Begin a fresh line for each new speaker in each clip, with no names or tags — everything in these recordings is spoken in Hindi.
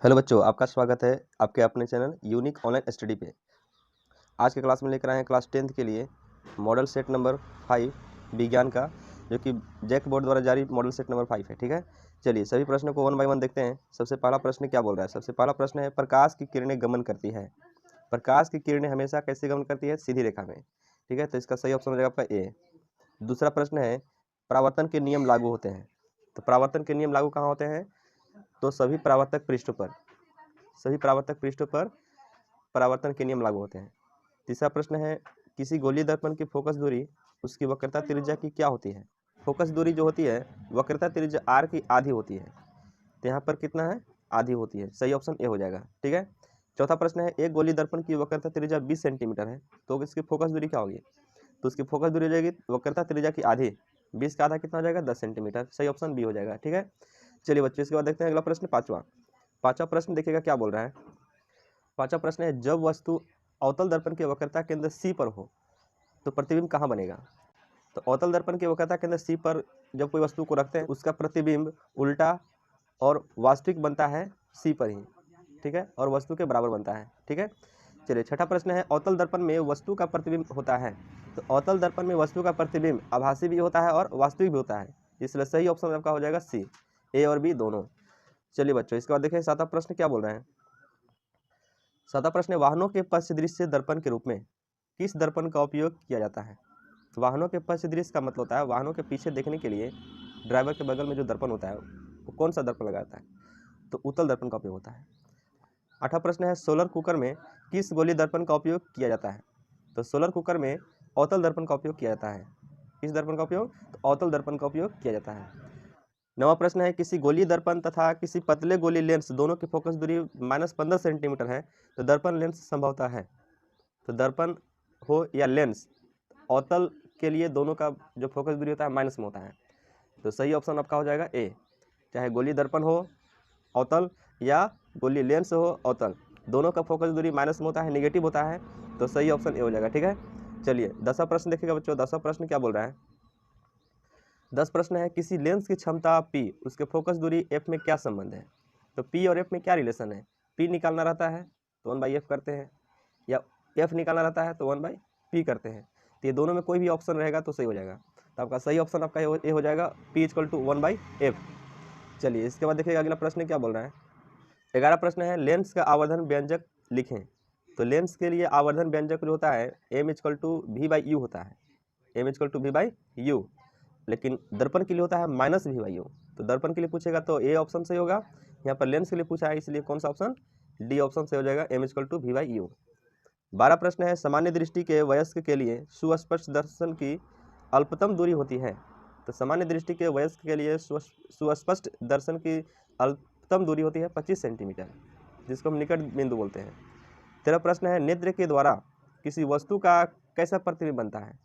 हेलो बच्चों, आपका स्वागत है आपके अपने चैनल यूनिक ऑनलाइन स्टडी पे। आज के क्लास में लेकर आए हैं क्लास 10th के लिए मॉडल सेट नंबर 5 विज्ञान का, जो कि जैक बोर्ड द्वारा जारी मॉडल सेट नंबर 5 है। ठीक है, चलिए सभी प्रश्नों को वन बाय वन देखते हैं। सबसे पहला प्रश्न क्या बोल रहा है? सबसे पहला प्रश्न है, प्रकाश की किरणें गमन करती है। प्रकाश की किरणें हमेशा कैसे गमन करती है? सीधी रेखा में। ठीक है, तो इसका सही ऑप्शन हो जाएगा आपका ए। दूसरा प्रश्न है, परावर्तन के नियम लागू होते हैं। तो परावर्तन के नियम लागू कहाँ होते हैं? तो सभी परावर्तक पृष्ठों पर परावर्तन के नियम लागू होते हैं। तीसरा प्रश्न है, किसी गोलीय दर्पण की फोकस दूरी उसकी वक्रता त्रिज्या की क्या होती है? फोकस दूरी जो होती है वक्रता त्रिज्या आर की आधी होती है। तो यहाँ पर कितना है? आधी होती है। सही ऑप्शन ए हो जाएगा। ठीक है, चौथा प्रश्न है, एक गोलीय दर्पण की वक्रता त्रिज्या 20 सेंटीमीटर है, तो इसकी फोकस दूरी क्या होगी? तो उसकी फोकस दूरी हो जाएगी वक्रता त्रिज्या की आधी। 20 का आधा कितना हो जाएगा? 10 सेंटीमीटर। सही ऑप्शन बी हो जाएगा। ठीक है, चलिए बच्चों, इसके बाद देखते हैं अगला प्रश्न, पांचवा प्रश्न देखिएगा क्या बोल रहा है। पांचवा प्रश्न है, जब वस्तु अवतल दर्पण की वक्रता केंद्र सी पर हो तो प्रतिबिंब कहाँ बनेगा? तो अवतल दर्पण की वक्रता केंद्र सी पर जब कोई वस्तु को रखते हैं, उसका प्रतिबिंब उल्टा और वास्तविक बनता है सी पर ही। ठीक है, और वस्तु के बराबर बनता है। ठीक है, चलिए छठा प्रश्न है, अवतल दर्पण में वस्तु का प्रतिबिंब होता है। तो अवतल दर्पण में वस्तु का प्रतिबिंब आभासी भी होता है और वास्तविक भी होता है, इसलिए सही ऑप्शन आपका हो जाएगा सी, ए और बी दोनों। चलिए बच्चों, इसके बाद देखिए सातवां प्रश्न क्या बोल रहे हैं। सातवां प्रश्न है, वाहनों के पश्च दृश्य दर्पण के रूप में किस दर्पण का उपयोग किया जाता है? वाहनों के पश्च दृश्य का मतलब होता है वाहनों के पीछे देखने के लिए ड्राइवर के बगल में जो दर्पण होता है वो कौन सा दर्पण लगाता है? तो उत्तल दर्पण का उपयोग होता है। आठवां प्रश्न है, सोलर कुकर में किस गोलीय दर्पण का उपयोग किया जाता है? तो सोलर कुकर में अवतल दर्पण का उपयोग किया जाता है। किस दर्पण का उपयोग? तो अवतल दर्पण का उपयोग किया जाता है। नवा प्रश्न है, किसी गोलीय दर्पण तथा किसी पतले गोलीय लेंस दोनों की फोकस दूरी -15 सेंटीमीटर है, तो दर्पण लेंस संभवतः है। तो दर्पण हो या लेंस, अवतल के लिए दोनों का जो फोकस दूरी होता है माइनस में होता है। तो सही ऑप्शन आपका हो जाएगा ए। चाहे गोलीय दर्पण हो अवतल या गोलीय लेंस हो अवतल, दोनों का फोकस दूरी माइनस में होता है, निगेटिव होता है। तो सही ऑप्शन ए हो जाएगा। ठीक है, चलिए 10वां प्रश्न देखिएगा बच्चों। 10वां प्रश्न क्या बोल रहा है? 10 प्रश्न है, किसी लेंस की क्षमता p, उसके फोकस दूरी f में क्या संबंध है? तो p और f में क्या रिलेशन है? p निकालना रहता है तो 1/f करते हैं, या f निकालना रहता है तो 1/p करते हैं। तो ये दोनों में कोई भी ऑप्शन रहेगा तो सही हो जाएगा। तो आपका सही ऑप्शन आपका ये हो जाएगा p = 1/f। चलिए इसके बाद देखिएगा अगला प्रश्न क्या बोल रहा है। 11 प्रश्न है, लेंस का आवर्धन व्यंजक लिखें। तो लेंस के लिए आवर्धन व्यंजक जो होता है m = v/u होता है। m = v/u, लेकिन दर्पण के लिए होता है -v/u। तो दर्पण के लिए पूछेगा तो ए ऑप्शन सही होगा। यहाँ पर लेंस के लिए पूछा है, इसलिए कौन सा ऑप्शन? डी ऑप्शन से हो जाएगा, m = v/u। 12 प्रश्न है, सामान्य दृष्टि के वयस्क के लिए सुस्पष्ट दर्शन की अल्पतम दूरी होती है। तो सामान्य दृष्टि के वयस्क के लिए सुस्पष्ट दर्शन की अल्पतम दूरी होती है 25 सेंटीमीटर, जिसको हम निकट बिंदु बोलते हैं। 13 प्रश्न है, नेत्र के द्वारा किसी वस्तु का कैसा प्रतिबिंब बनता है?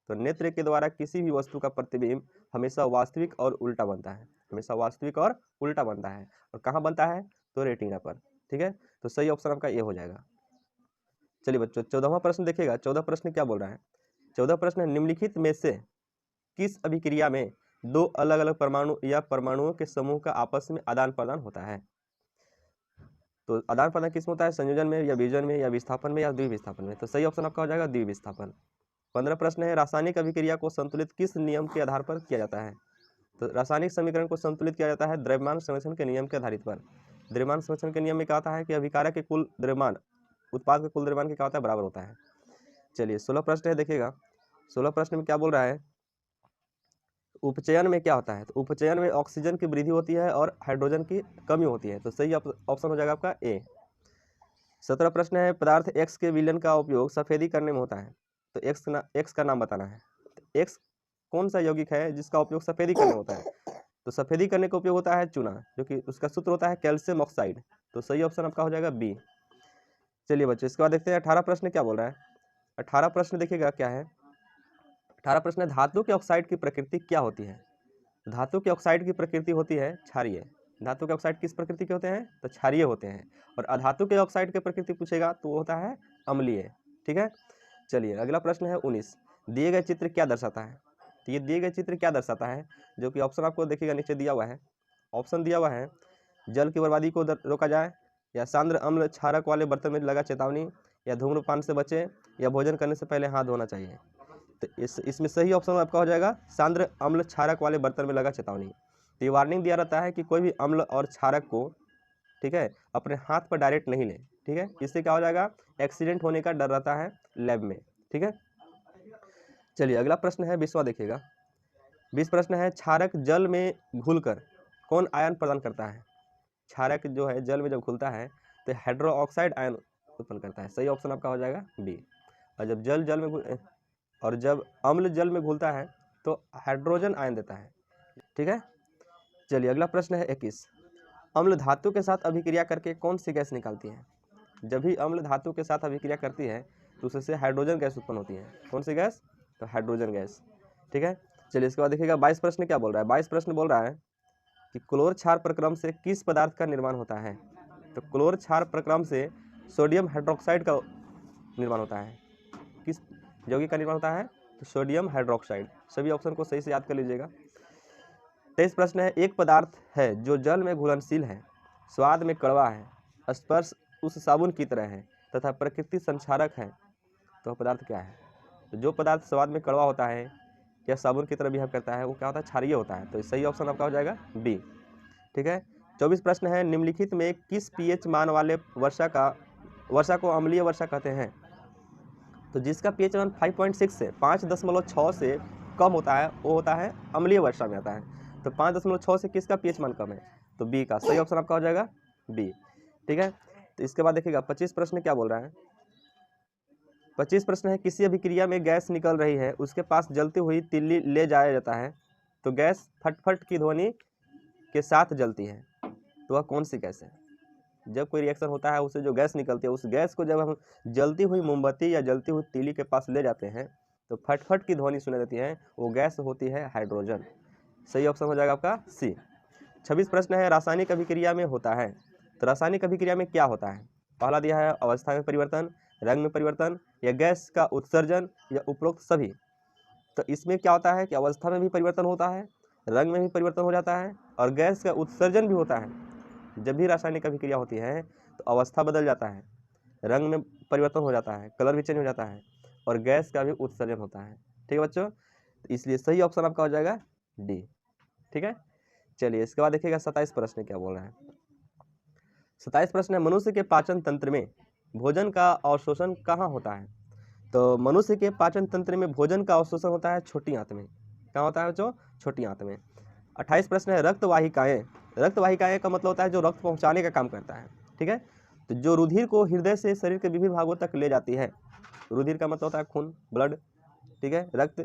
तो नेत्र के द्वारा किसी भी वस्तु का प्रतिबिंब हमेशा वास्तविक और उल्टा बनता है। हमेशा वास्तविक और उल्टा बनता है। और कहाँ बनता है? तो रेटिना पर। ठीक है, तो सही ऑप्शन आपका ये हो जाएगा। चलिए बच्चों 14वां प्रश्न देखिएगा। 14 प्रश्न क्या बोल रहा है? 14 प्रश्न है, निम्नलिखित में से किस अभिक्रिया में दो अलग अलग परमाणु या परमाणुओं के समूह का आपस में आदान प्रदान होता है? तो आदान प्रदान किस में होता है? संयोजन में, या विभाजन में, या विस्थापन में, या द्विविस्थापन में। तो सही ऑप्शन आपका हो जाएगा द्विविस्थापन। 15 प्रश्न है, रासायनिक अभिक्रिया को संतुलित किस नियम के आधार पर किया जाता है? तो रासायनिक समीकरण को संतुलित किया जाता है द्रव्यमान संरक्षण के नियम के आधारित पर। द्रव्यमान संरक्षण के नियम में क्या होता है कि अभिकारक के कुल द्रव्यमान उत्पाद के कुल द्रव्यमान के क्या होता है? बराबर होता है। चलिए 16 प्रश्न है, देखिएगा 16 प्रश्न में क्या बोल रहा है। उपचयन में क्या होता है? तो उपचयन में ऑक्सीजन की वृद्धि होती है और हाइड्रोजन की कमी होती है। तो सही ऑप्शन हो जाएगा आपका ए। 17 प्रश्न है, पदार्थ एक्स के विलयन का उपयोग सफेदी करने में होता है। तो एक्स का नाम बताना है। तो एक्स कौन सा यौगिक है जिसका उपयोग सफेदी करने में होता है? तो सफेदी करने का उपयोग होता है चूना, जो कि उसका सूत्र होता है कैल्शियम ऑक्साइड। तो सही ऑप्शन आपका हो जाएगा बी। चलिए बच्चों इसके बाद देखते हैं 18 प्रश्न क्या बोल रहा है। 18 प्रश्न देखिएगा क्या है। 18 प्रश्न है, धातु के ऑक्साइड की प्रकृति क्या होती है? धातु के ऑक्साइड की प्रकृति होती है क्षारीय। धातु के ऑक्साइड किस प्रकृति के होते हैं? तो क्षारीय होते हैं। और अधातु के ऑक्साइड की प्रकृति पूछेगा तो वो होता है अम्लीय। ठीक है, चलिए अगला प्रश्न है 19, दिए गए चित्र क्या दर्शाता है? तो ये दिए गए चित्र क्या दर्शाता है, जो कि ऑप्शन आपको देखिएगा नीचे दिया हुआ है। ऑप्शन दिया हुआ है, जल की बर्बादी को रोका जाए, या सांद्र अम्ल क्षारक वाले बर्तन में लगा चेतावनी, या धूम्रपान से बचें, या भोजन करने से पहले हाथ धोना चाहिए। तो इसमें सही ऑप्शन आपका हो जाएगा सांद्र अम्ल क्षारक वाले बर्तन में लगा चेतावनी। तो ये वार्निंग दिया रहता है कि कोई भी अम्ल और क्षारक को, ठीक है, अपने हाथ पर डायरेक्ट नहीं ले, ठीक है, इससे क्या हो जाएगा, एक्सीडेंट होने का डर रहता है लैब में, ठीक है। चलिए अगला प्रश्न है 20वां देखिएगा। 20 प्रश्न है, क्षारक जल में घुलकर कौन आयन प्रदान करता है? क्षारक जो है जल में जब घुलता है तो हाइड्रोक्साइड आयन उत्पन्न करता है। सही ऑप्शन आपका हो जाएगा बी। और जब अम्ल जल में घुलता है तो हाइड्रोजन आयन देता है, ठीक है। चलिए अगला प्रश्न है 21। अम्ल धातु के साथ अभिक्रिया करके कौन सी गैस निकालती है? जब भी अम्ल धातु के साथ अभिक्रिया करती है तो उससे हाइड्रोजन गैस उत्पन्न होती है। कौन सी गैस? तो हाइड्रोजन गैस, ठीक है। चलिए इसके बाद देखिएगा 22 प्रश्न क्या बोल रहा है। 22 प्रश्न बोल रहा है कि क्लोर क्षार प्रक्रम से किस पदार्थ का निर्माण होता है? तो क्लोर क्षार प्रक्रम से सोडियम हाइड्रोक्साइड का निर्माण होता है। किस यौगिक का निर्माण होता है? तो सोडियम हाइड्रोक्साइड। सभी ऑप्शन को सही से याद कर लीजिएगा। 23 प्रश्न है, एक पदार्थ है जो जल में घुलनशील है, स्वाद में कड़वा है, स्पर्श उस साबुन की तरह है तथा प्रकृति संक्षारक है, तो पदार्थ क्या है? तो जो पदार्थ स्वाद में कड़वा होता है या साबुन की तरह बिहेव करता है वो क्या होता है? क्षारीय होता है। तो सही ऑप्शन आपका हो जाएगा बी, ठीक है। 24 प्रश्न है, निम्नलिखित में किस पीएच मान वाले वर्षा को अम्लीय वर्षा कहते हैं? तो जिसका पीएच मान 5.6 से 5.6 से कम होता है वो होता है अम्लीय वर्षा में आता है। तो 5.6 से किसका पीएच मान कम है? तो बी का। सही ऑप्शन आपका हो जाएगा बी, ठीक है। तो इसके बाद देखिएगा 25 प्रश्न क्या बोल रहा है। 25 प्रश्न है, किसी अभिक्रिया में गैस निकल रही है, उसके पास जलती हुई तिल्ली ले जाया जाता है तो गैस फटफट की ध्वनि के साथ जलती है, तो वह कौन सी गैस है? जब कोई रिएक्शन होता है उससे जो गैस निकलती है उस गैस को जब हम जलती हुई मोमबत्ती या जलती हुई तीली के पास ले जाते हैं तो फटफट की ध्वनि सुनाई देती है, वो गैस होती है हाइड्रोजन। सही ऑप्शन हो जाएगा आपका सी। 26 प्रश्न है, रासायनिक अभिक्रिया में होता है, तो रासायनिक अभिक्रिया में क्या होता है? पहला दिया है अवस्था में परिवर्तन, रंग में परिवर्तन, या गैस का उत्सर्जन, या उपरोक्त सभी। तो इसमें क्या होता है कि अवस्था में भी परिवर्तन होता है, रंग में भी परिवर्तन हो जाता है, और गैस का उत्सर्जन भी होता है। जब भी रासायनिक अभिक्रिया होती है तो अवस्था बदल जाता है, रंग में परिवर्तन हो जाता है, कलर भी चेंज हो जाता है, और गैस का भी उत्सर्जन होता है, ठीक है बच्चों। तो इसलिए सही ऑप्शन आपका हो जाएगा डी, ठीक है। चलिए इसके बाद देखिएगा 27 प्रश्न क्या बोल रहा है। 27 प्रश्न है, मनुष्य के पाचन तंत्र में भोजन का अवशोषण कहाँ होता है? तो मनुष्य के पाचन तंत्र में भोजन का अवशोषण होता है छोटी आंत में। कहाँ होता है बच्चों? छोटी आंत में। 28 प्रश्न है, रक्तवाहिकाएं। रक्तवाहिकाएं का मतलब होता है जो रक्त पहुंचाने का काम करता है, ठीक है। तो जो रुधिर को हृदय से शरीर के विभिन्न भागों तक ले जाती है, रुधिर का मतलब होता है खून, ब्लड, ठीक है। रक्त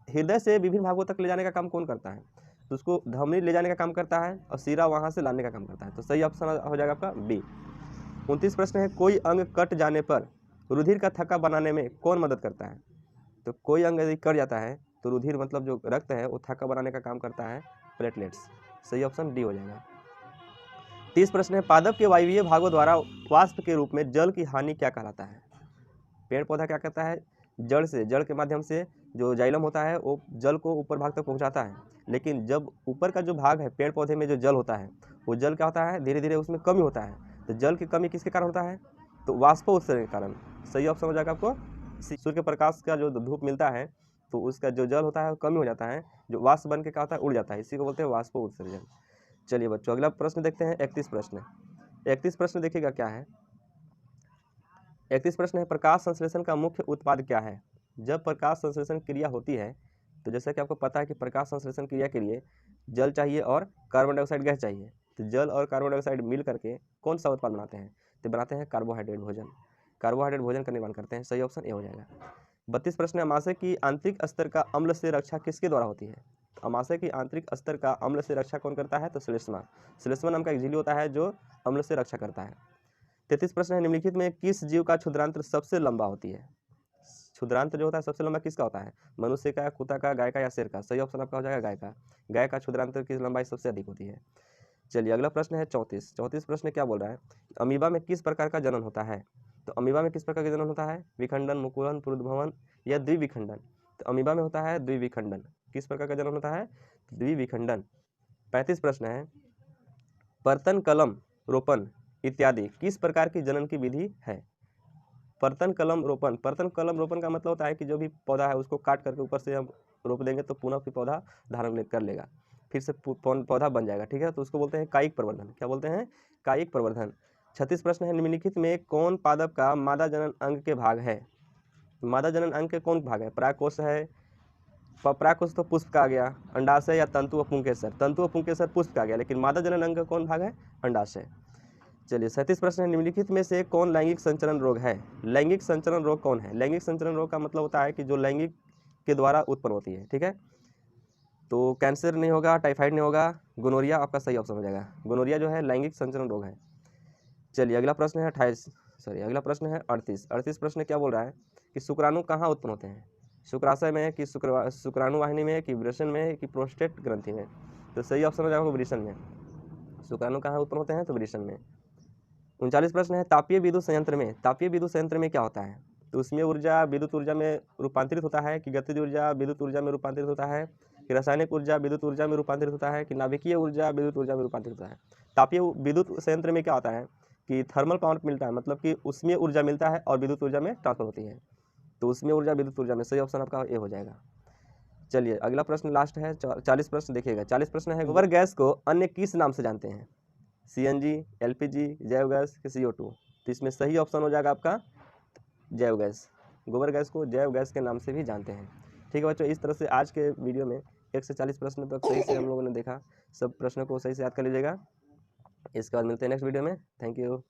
हृदय से विभिन्न भागों तक ले जाने का काम कौन करता है? तो उसको धमनी ले जाने का काम करता है और सीरा वहां से लाने का काम करता है। तो सही ऑप्शन हो जाएगा आपका बी। 29 प्रश्न है, कोई अंग कट जाने पर रुधिर का थक्का बनाने में कौन मदद करता है? तो कोई अंग यदि कट जाता है तो रुधिर मतलब जो रक्त है वो थक्का बनाने का काम करता है प्लेटलेट्स। सही ऑप्शन डी हो जाएगा। 30 प्रश्न है, पादप के वायवीय भागों द्वारा वाष्प के रूप में जल की हानि क्या कहलाता है? पेड़ पौधा क्या करता है? जड़ के माध्यम से जो जाइलम होता है वो जल को ऊपर भाग तक पहुंचाता है, लेकिन जब ऊपर का जो भाग है पेड़ पौधे में जो जल होता है वो जल क्या होता है, धीरे धीरे उसमें कमी होता है। तो जल की कमी किसके कारण होता है? तो वाष्पोत्सर्जन के कारण। सही ऑप्शन हो जाएगा आपको सूर्य के प्रकाश का जो धूप मिलता है तो उसका जो जल होता है वो कमी हो जाता है, जो वाष्प बन के क्या होता है, उड़ जाता है, इसी को बोलते हैं वाष्पोत्सर्जन। चलिए बच्चों अगला प्रश्न देखते हैं 31 प्रश्न। 31 प्रश्न देखिएगा क्या है। 31 प्रश्न है, प्रकाश संश्लेषण का मुख्य उत्पाद क्या है? जब प्रकाश संश्लेषण क्रिया होती है तो जैसा कि आपको पता है कि प्रकाश संश्लेषण क्रिया के लिए जल चाहिए और कार्बन डाइऑक्साइड गैस चाहिए। तो जल और कार्बन डाइऑक्साइड मिल करके कौन सा उत्पाद बनाते हैं? तो बनाते हैं कार्बोहाइड्रेट भोजन। कार्बोहाइड्रेट भोजन का निर्माण करते हैं। सही ऑप्शन ए हो जाएगा। 32 प्रश्न है, अमाशय की आंतरिक स्तर का अम्ल से रक्षा किसके द्वारा होती है? अमाशय की आंतरिक स्तर का अम्ल से रक्षा कौन करता है? तो श्लेष्मा। श्लेष्मा नाम का एक झिल्ली होता है जो अम्ल से रक्षा करता है। 33 प्रश्न है, निम्नलिखित में किस जीव का क्षुद्रांत्र सबसे लंबा होती है? क्षुद्रांत्र जो होता है सबसे लंबा किसका होता है? मनुष्य का, कुत्ता का, गाय का, या शेर का? सही ऑप्शन आपका हो जाएगा गाय का। गाय का क्षुद्रांत्र की लंबाई सबसे अधिक होती है। चलिए अगला प्रश्न है 34 प्रश्न क्या बोल रहा है, अमीबा में किस प्रकार का जनन होता है? तो अमीबा में किस प्रकार का जनन होता है? विखंडन, मुकुलन, पुनरुद्भवन, या द्विविखंडन? तो अमीबा में होता है द्विविखंडन। किस प्रकार का जनन होता है? द्विविखंडन। 35 प्रश्न है, पर्तन कलम रोपण इत्यादि किस प्रकार की जनन की विधि है? पर्तन कलम रोपण का मतलब होता है कि जो भी पौधा है उसको काट करके ऊपर से हम रोप देंगे तो पुनः फिर पौधा धारण कर लेगा, फिर से पौधा बन जाएगा, ठीक है। तो उसको बोलते हैं कायिक प्रवर्धन। क्या बोलते हैं? कायिक प्रवर्धन। 36 प्रश्न है, निम्नलिखित में कौन पादप का मादा जनन अंग के भाग है? मादा जनन अंग के कौन भाग है? परागकोश है, परागकोश तो पुष्प का आ गया, अंडाशय या तंतु व पुंकेसर? तंतु व पुंकेसर पुष्प का आ गया, लेकिन मादा जनन अंग का कौन भाग है? अंडाशय। चलिए 37 प्रश्न है, निम्नलिखित में से कौन लैंगिक संचरण रोग है? लैंगिक संचरण रोग कौन है? लैंगिक संचरण रोग का मतलब होता है कि जो लैंगिक के द्वारा उत्पन्न होती है, ठीक है। तो कैंसर नहीं होगा, टाइफाइड नहीं होगा, गोनोरिया आपका सही ऑप्शन हो जाएगा। गोनोरिया जो है लैंगिक संचरण रोग है। चलिए अगला प्रश्न है 38 प्रश्न क्या बोल रहा है कि शुक्राणु कहाँ उत्पन्न होते हैं? शुक्राशय में, कि शुक्राणु वाहिनी में, कि वृषण में, कि प्रोस्टेट ग्रंथि में? तो सही ऑप्शन हो जाएगा वृषण में। शुक्राणु कहाँ उत्पन्न होते हैं? तो वृषण में। 39 प्रश्न है, तापीय विद्युत संयंत्र में क्या होता है? तो उसमें ऊर्जा विद्युत ऊर्जा में रूपांतरित होता है, कि गतिज ऊर्जा विद्युत ऊर्जा में रूपांतरित होता है, कि रासायनिक ऊर्जा विद्युत ऊर्जा में रूपांतरित होता है, कि नाभिकीय ऊर्जा विद्युत ऊर्जा में रूपांतरित होता है? तापीय विद्युत संयंत्र में क्या होता है कि थर्मल पावर मिलता है, मतलब कि उसमें ऊर्जा मिलता है और विद्युत ऊर्जा में ट्रांसफर होती है, तो उसमें ऊर्जा विद्युत ऊर्जा में। सही ऑप्शन आपका ए हो जाएगा। चलिए अगला प्रश्न लास्ट है 40 प्रश्न देखिएगा। 40 प्रश्न है, गोबर गैस को अन्य किस नाम से जानते हैं? CNG, LPG, जैव गैस, कि CO2? तो इसमें सही ऑप्शन हो जाएगा आपका जैव गैस। गोबर गैस को जैव गैस के नाम से भी जानते हैं, ठीक है बच्चों। इस तरह से आज के वीडियो में 1 से 40 प्रश्न तक सही से हम लोगों ने देखा। सब प्रश्नों को सही से याद कर लीजिएगा। इसके बाद मिलते हैं नेक्स्ट वीडियो में। Thank you.